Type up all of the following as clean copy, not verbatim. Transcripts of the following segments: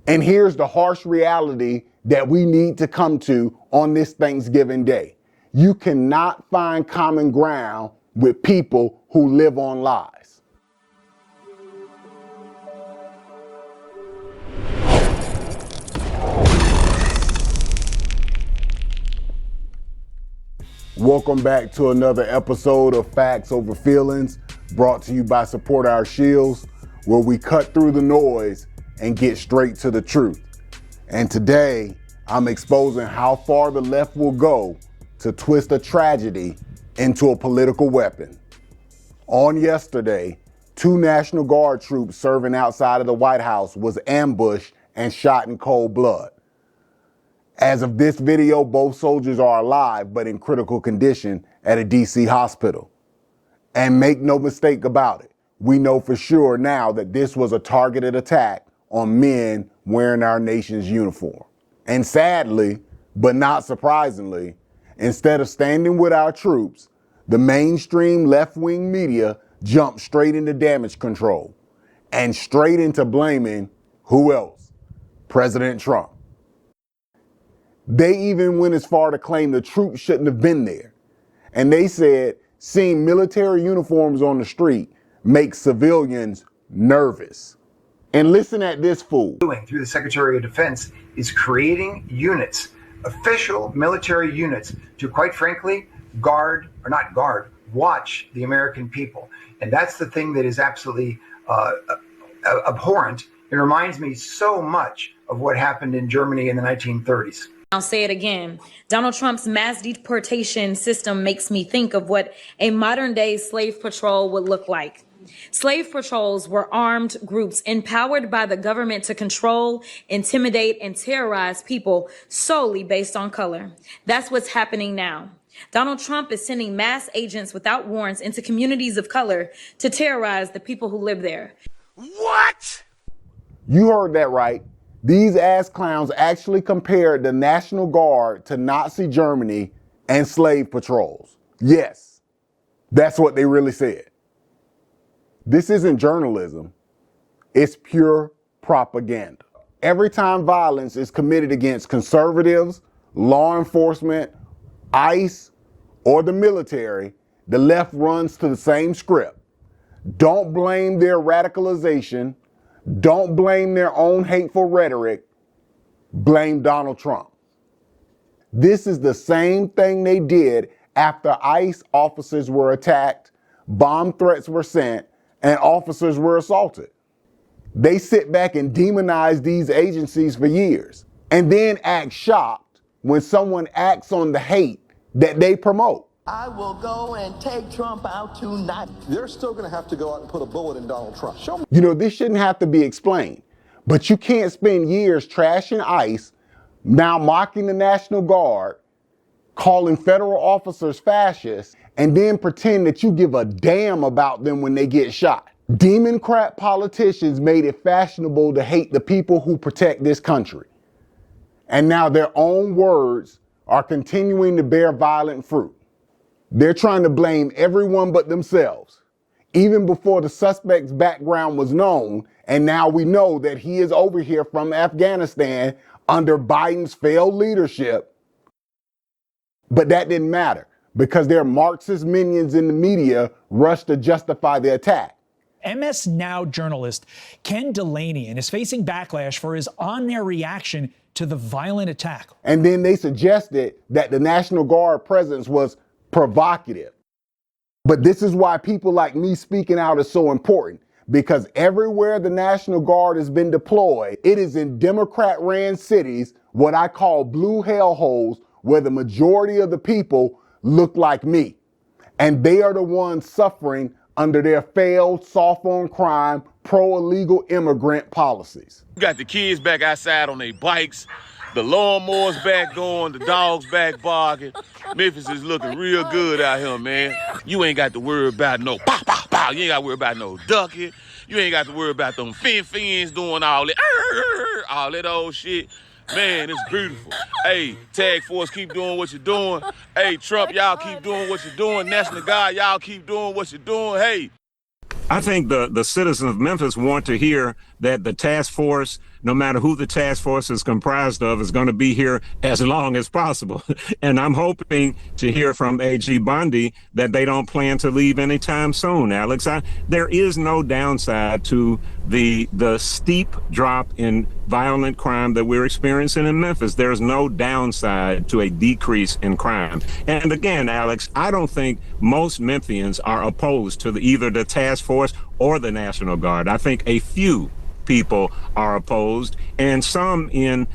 And here's the harsh reality that we need to come to on this Thanksgiving Day. You cannot find common ground with people who live on lies. Welcome back to another episode of Facts Over Feelings, brought to you by Support Our Shields, where we cut through the noise and get straight to the truth. And today, I'm exposing how far the left will go to twist a tragedy into a political weapon. On yesterday, 2 National Guard troops serving outside of the White House was ambushed and shot in cold blood. As of this video, both soldiers are alive but in critical condition at a DC hospital. And make no mistake about it, we know for sure now that this was a targeted attack on men wearing our nation's uniform. And sadly, but not surprisingly, instead of standing with our troops, the mainstream left-wing media jumped straight into damage control and straight into blaming who else? President Trump. They even went as far to claim the troops shouldn't have been there. And they said seeing military uniforms on the street makes civilians nervous. And listen at this fool. Through the Secretary of Defense is creating units, official military units, to quite frankly, watch the American people. And that's the thing that is absolutely abhorrent. It reminds me so much of what happened in Germany in the 1930s. I'll say it again. Donald Trump's mass deportation system makes me think of what a modern day slave patrol would look like. Slave patrols were armed groups empowered by the government to control, intimidate, and terrorize people solely based on color. That's what's happening now. Donald Trump is sending mass agents without warrants into communities of color to terrorize the people who live there. What? You heard that right. These ass clowns actually compared the National Guard to Nazi Germany and slave patrols. Yes, that's what they really said. This isn't journalism. It's pure propaganda. Every time violence is committed against conservatives, law enforcement, ICE, or the military, the left runs to the same script. Don't blame their radicalization. Don't blame their own hateful rhetoric. Blame Donald Trump. This is the same thing they did after ICE officers were attacked, bomb threats were sent, and officers were assaulted. They sit back and demonize these agencies for years and then act shocked when someone acts on the hate that they promote. I will go and take Trump out tonight. They're still going to have to go out and put a bullet in Donald Trump. Show me. You know, this shouldn't have to be explained, but you can't spend years trashing ICE, now mocking the National Guard, calling federal officers fascists, and then pretend that you give a damn about them when they get shot. Demon-crap politicians made it fashionable to hate the people who protect this country. And now their own words are continuing to bear violent fruit. They're trying to blame everyone but themselves, even before the suspect's background was known, and now we know that he is over here from Afghanistan under Biden's failed leadership. But that didn't matter, because their Marxist minions in the media rushed to justify the attack. MS Now journalist Ken Delaney is facing backlash for his on-air reaction to the violent attack. And then they suggested that the National Guard presence was provocative. But this is why people like me speaking out is so important, because everywhere the National Guard has been deployed, it is in Democrat-ran cities, what I call blue hellholes, where the majority of the people look like me. And they are the ones suffering under their failed, soft-on-crime, pro-illegal immigrant policies. You got the kids back outside on their bikes, the lawnmowers back going, the dogs back barking. Memphis is looking real good out here, man. You ain't got to worry about no pow, pow, pow. You ain't got to worry about no ducking. You ain't got to worry about them fins doing all that old shit. Man, it's beautiful. Hey, Tag Force, keep doing what you're doing. Hey, Trump, y'all keep doing what you're doing. National Guard, y'all keep doing what you're doing. Hey. I think the citizens of Memphis want to hear that the task force no matter who the task force is comprised of, is going to be here as long as possible. And I'm hoping to hear from AG Bondi that they don't plan to leave anytime soon, Alex. There is no downside to the steep drop in violent crime that we're experiencing in Memphis. There's no downside to a decrease in crime. And again, Alex, I don't think most Memphians are opposed to either the task force or the National Guard. I think a few people are opposed, and some in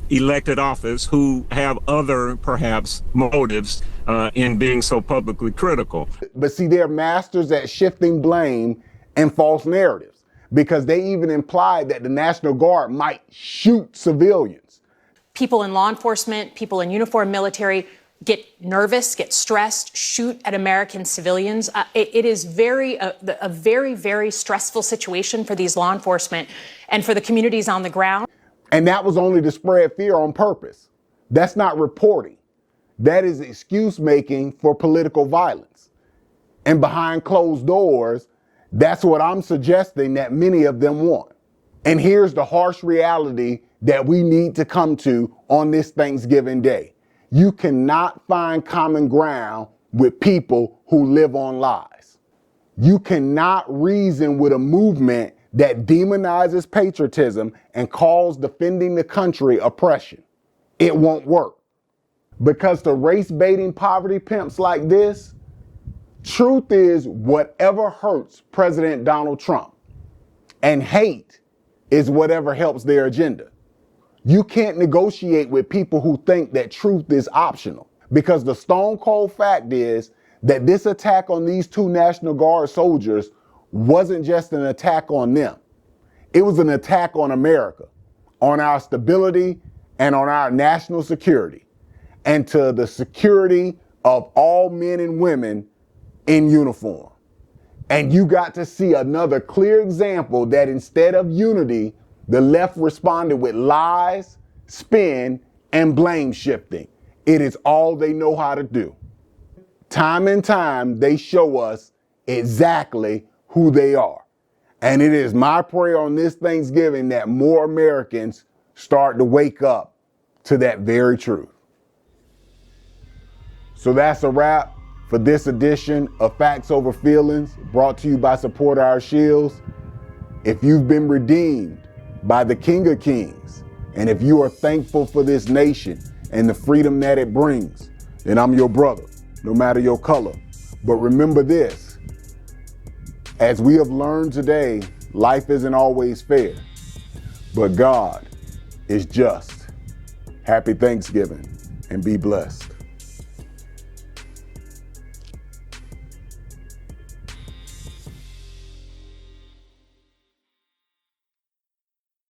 elected office who have other, perhaps, motives in being so publicly critical. But see, they're masters at shifting blame and false narratives, because they even implied that the National Guard might shoot civilians. People in law enforcement, people in uniform military get nervous, get stressed, shoot at American civilians. It is a very, very stressful situation for these law enforcement and for the communities on the ground. And that was only to spread fear on purpose. That's not reporting. That is excuse making for political violence. And behind closed doors, that's what I'm suggesting that many of them want. And here's the harsh reality that we need to come to on this Thanksgiving Day. You cannot find common ground with people who live on lies. You cannot reason with a movement that demonizes patriotism and calls defending the country oppression. It won't work. Because to race-baiting poverty pimps like this, truth is whatever hurts President Donald Trump, and hate is whatever helps their agenda. You can't negotiate with people who think that truth is optional, because the stone cold fact is that this attack on these two National Guard soldiers wasn't just an attack on them. It was an attack on America, on our stability, and on our national security, and to the security of all men and women in uniform. And you got to see another clear example that instead of unity, the left responded with lies, spin, and blame shifting. It is all they know how to do. Time and time, they show us exactly who they are. And it is my prayer on this Thanksgiving that more Americans start to wake up to that very truth. So that's a wrap for this edition of Facts Over Feelings, brought to you by Support Our Shields. If you've been redeemed by the King of Kings, and if you are thankful for this nation and the freedom that it brings, then I'm your brother, no matter your color. But remember this, as we have learned today, life isn't always fair, but God is just. Happy Thanksgiving and be blessed.